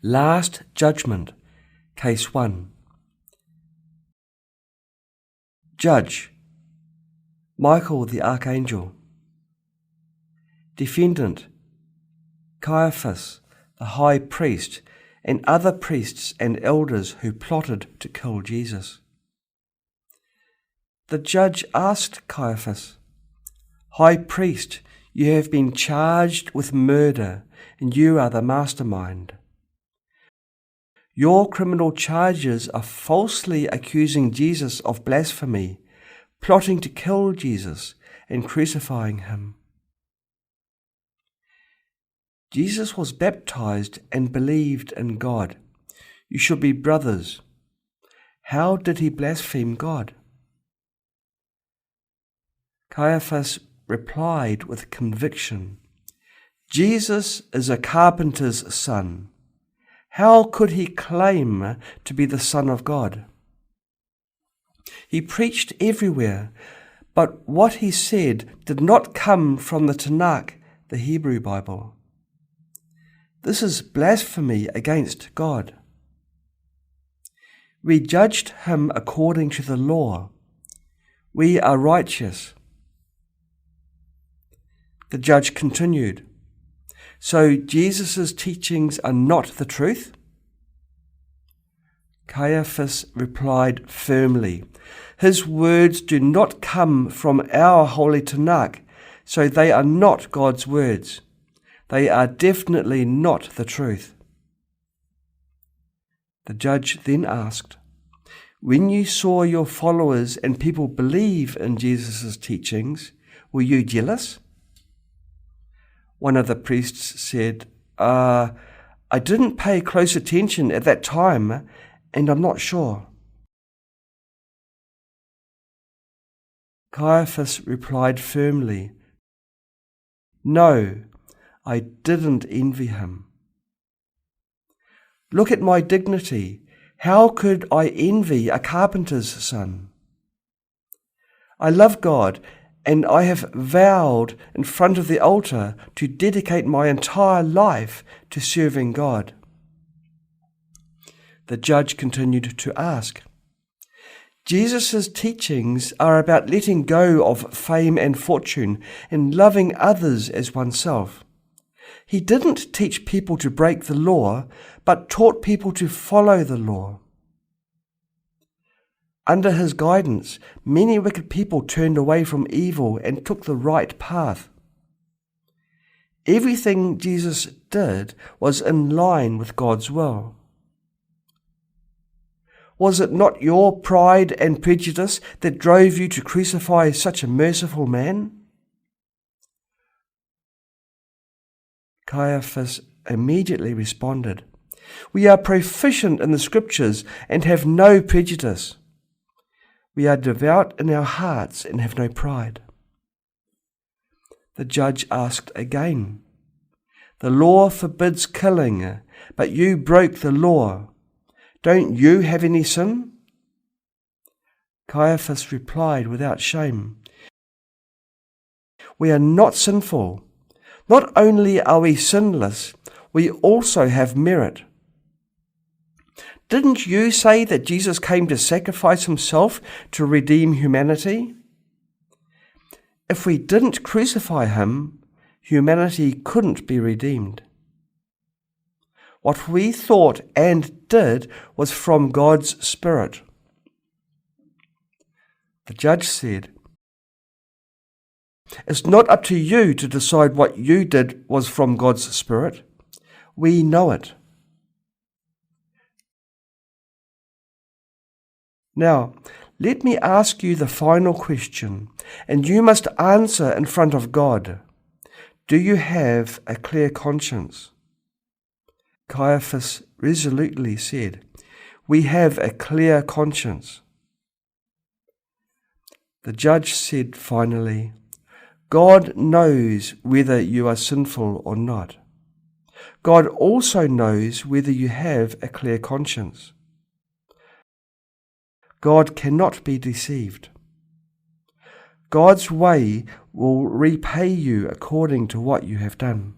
Last Judgment, Case 1. Judge, Michael the Archangel. Defendant, Caiaphas the High Priest, and other priests and elders who plotted to kill Jesus. The judge asked Caiaphas, "High Priest, you have been charged with murder, and you are the mastermind. Your criminal charges are falsely accusing Jesus of blasphemy, plotting to kill Jesus, and crucifying him." Jesus was baptized and believed in God. You should be brothers. How did he blaspheme God? Caiaphas replied with conviction, "Jesus is a carpenter's son. How could he claim to be the Son of God? He preached everywhere, but what he said did not come from the Tanakh, the Hebrew Bible. This is blasphemy against God. We judged him according to the law. We are righteous." The judge continued, "So Jesus' teachings are not the truth?" Caiaphas replied firmly, "His words do not come from our holy Tanakh, so they are not God's words. They are definitely not the truth." The judge then asked, "When you saw your followers and people believe in Jesus' teachings, were you jealous?" One of the priests said, I didn't pay close attention at that time, and I'm not sure." Caiaphas replied firmly, "No, I didn't envy him. Look at my dignity. How could I envy a carpenter's son? I love God, and I have vowed in front of the altar to dedicate my entire life to serving God." The judge continued to ask, "Jesus' teachings are about letting go of fame and fortune and loving others as oneself. He didn't teach people to break the law, but taught people to follow the law. Under his guidance, many wicked people turned away from evil and took the right path. Everything Jesus did was in line with God's will. Was it not your pride and prejudice that drove you to crucify such a merciful man?" Caiaphas immediately responded, "We are proficient in the scriptures and have no prejudice. We are devout in our hearts and have no pride." The judge asked again, "The law forbids killing, but you broke the law. Don't you have any sin?" Caiaphas replied without shame, "We are not sinful. Not only are we sinless, we also have merit. Didn't you say that Jesus came to sacrifice himself to redeem humanity? If we didn't crucify him, humanity couldn't be redeemed. What we thought and did was from God's Spirit." The judge said, "It's not up to you to decide what you did was from God's Spirit. We know it. Now, let me ask you the final question, and you must answer in front of God. Do you have a clear conscience?" Caiaphas resolutely said, "We have a clear conscience." The judge said finally, "God knows whether you are sinful or not. God also knows whether you have a clear conscience. God cannot be deceived. God's way will repay you according to what you have done."